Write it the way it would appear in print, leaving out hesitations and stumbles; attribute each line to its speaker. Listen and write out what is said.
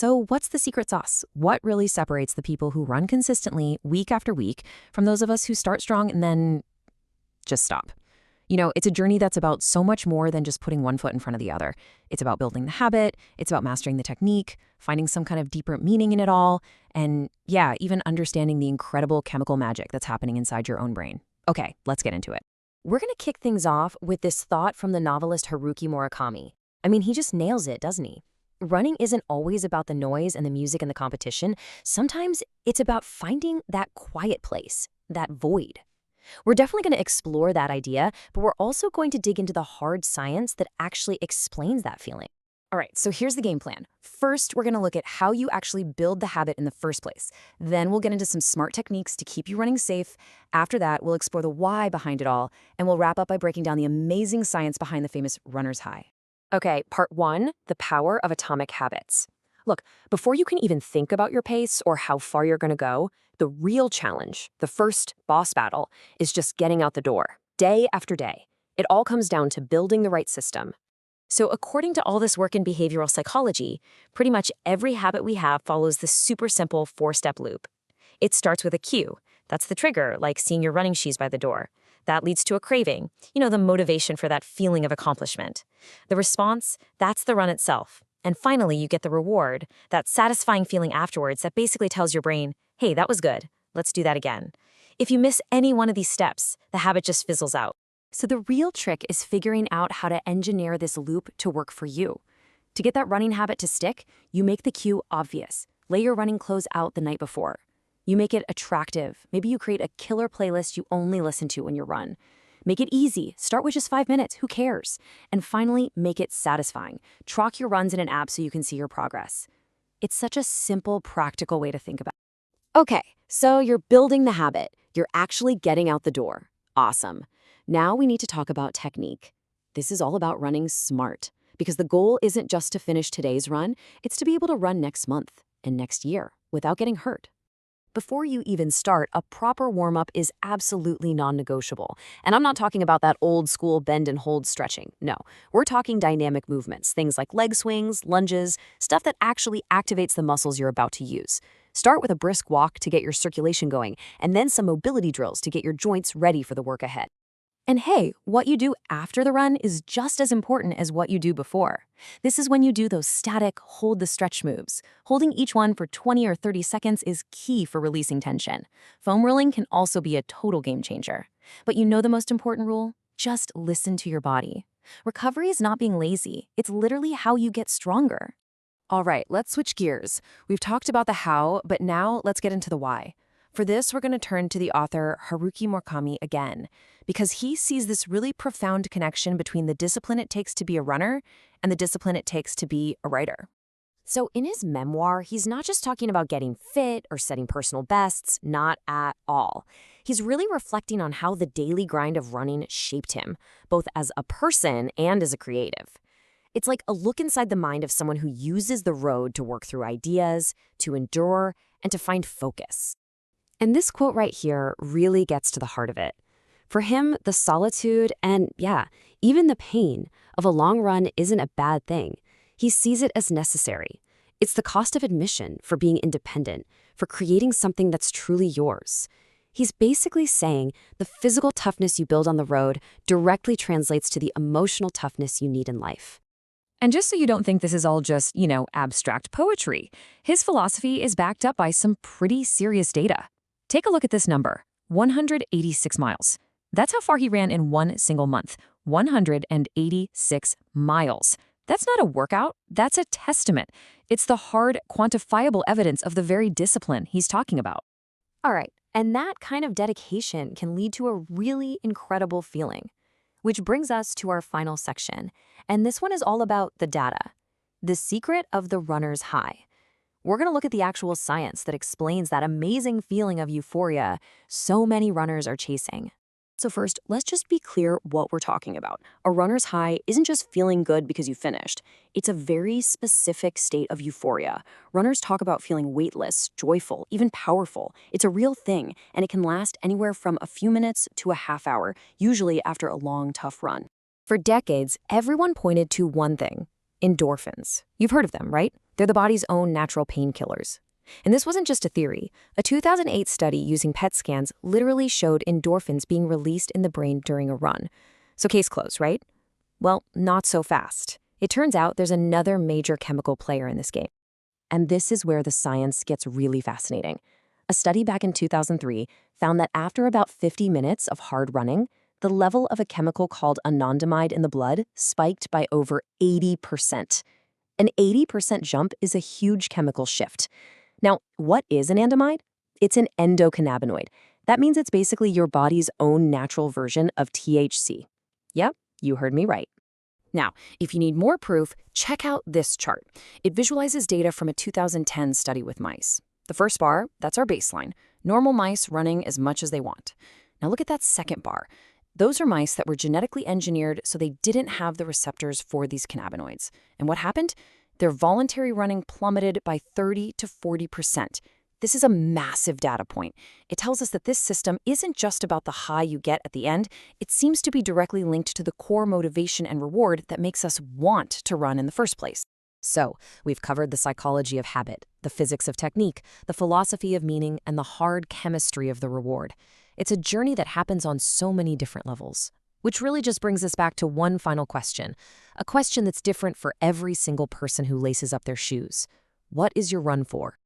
Speaker 1: So what's the secret sauce? What really separates the people who run consistently week after week from those of us who start strong and then just stop? It's a journey that's about so much more than just putting one foot in front of the other. It's about building the habit, it's about mastering the technique, finding some kind of deeper meaning in it all, and yeah, even understanding the incredible chemical magic that's happening inside your own brain. Okay, let's get into it. We're going to kick things off with this thought from the novelist Haruki Murakami. I mean, he just nails it, doesn't he? Running isn't always about the noise and the music and the competition. Sometimes it's about finding that quiet place, that void. We're definitely going to explore that idea, but we're also going to dig into the hard science that actually explains that feeling. All right, so here's the game plan. First, we're going to look at how you actually build the habit in the first place. Then we'll get into some smart techniques to keep you running safe. After that, we'll explore the why behind it all, and we'll wrap up by breaking down the amazing science behind the famous runner's high. Okay, part 1, the power of atomic habits. Look, before you can even think about your pace or how far you're going to go, the real challenge, the first boss battle, is just getting out the door, day after day. It all comes down to building the right system. So according to all this work in behavioral psychology, pretty much every habit we have follows this super simple 4-step loop. It starts with a cue. That's the trigger, like seeing your running shoes by the door. That leads to a craving, the motivation for that feeling of accomplishment. The response, that's the run itself. And finally, you get the reward, that satisfying feeling afterwards that basically tells your brain, hey, that was good. Let's do that again. If you miss any one of these steps, the habit just fizzles out. So the real trick is figuring out how to engineer this loop to work for you. To get that running habit to stick, you make the cue obvious. Lay your running clothes out the night before. You make it attractive. Maybe you create a killer playlist you only listen to when you run. Make it easy. Start with just 5 minutes. Who cares? And finally, make it satisfying. Track your runs in an app so you can see your progress. It's such a simple, practical way to think about it. Okay, so you're building the habit. You're actually getting out the door. Awesome. Now we need to talk about technique. This is all about running smart, because the goal isn't just to finish today's run, it's to be able to run next month and next year without getting hurt. Before you even start, a proper warm-up is absolutely non-negotiable. And I'm not talking about that old school bend and hold stretching. No, we're talking dynamic movements, things like leg swings, lunges, stuff that actually activates the muscles you're about to use. Start with a brisk walk to get your circulation going, and then some mobility drills to get your joints ready for the work ahead. And hey, what you do after the run is just as important as what you do before. This is when you do those static, hold the stretch moves. Holding each one for 20 or 30 seconds is key for releasing tension. Foam rolling can also be a total game changer. But you know the most important rule? Just listen to your body. Recovery is not being lazy. It's literally how you get stronger. All right, let's switch gears. We've talked about the how, but now let's get into the why. For this, we're going to turn to the author Haruki Murakami again, because he sees this really profound connection between the discipline it takes to be a runner and the discipline it takes to be a writer. So in his memoir, he's not just talking about getting fit or setting personal bests, not at all. He's really reflecting on how the daily grind of running shaped him, both as a person and as a creative. It's like a look inside the mind of someone who uses the road to work through ideas, to endure, and to find focus. And this quote right here really gets to the heart of it. For him, the solitude and, even the pain of a long run isn't a bad thing. He sees it as necessary. It's the cost of admission for being independent, for creating something that's truly yours. He's basically saying the physical toughness you build on the road directly translates to the emotional toughness you need in life. And just so you don't think this is all just, abstract poetry, his philosophy is backed up by some pretty serious data. Take a look at this number, 186 miles. That's how far he ran in one single month, 186 miles. That's not a workout, that's a testament. It's the hard, quantifiable evidence of the very discipline he's talking about. All right, and that kind of dedication can lead to a really incredible feeling. Which brings us to our final section, and this one is all about the data. The secret of the runner's high. We're going to look at the actual science that explains that amazing feeling of euphoria so many runners are chasing. So first, let's just be clear what we're talking about. A runner's high isn't just feeling good because you finished. It's a very specific state of euphoria. Runners talk about feeling weightless, joyful, even powerful. It's a real thing, and it can last anywhere from a few minutes to a half hour, usually after a long, tough run. For decades, everyone pointed to one thing: endorphins. You've heard of them, right? They're the body's own natural painkillers. And this wasn't just a theory. A 2008 study using PET scans literally showed endorphins being released in the brain during a run. So case closed, right? Well, not so fast. It turns out there's another major chemical player in this game. And this is where the science gets really fascinating. A study back in 2003 found that after about 50 minutes of hard running, the level of a chemical called anandamide in the blood spiked by over 80%. An 80% jump is a huge chemical shift. Now, what is anandamide? It's an endocannabinoid. That means it's basically your body's own natural version of THC. Yep, you heard me right. Now, if you need more proof, check out this chart. It visualizes data from a 2010 study with mice. The first bar, that's our baseline. Normal mice running as much as they want. Now look at that second bar. Those are mice that were genetically engineered so they didn't have the receptors for these cannabinoids. And what happened? Their voluntary running plummeted by 30 to 40%. This is a massive data point. It tells us that this system isn't just about the high you get at the end. It seems to be directly linked to the core motivation and reward that makes us want to run in the first place. So, we've covered the psychology of habit, the physics of technique, the philosophy of meaning, and the hard chemistry of the reward. It's a journey that happens on so many different levels. Which really just brings us back to one final question. A question that's different for every single person who laces up their shoes. What is your run for?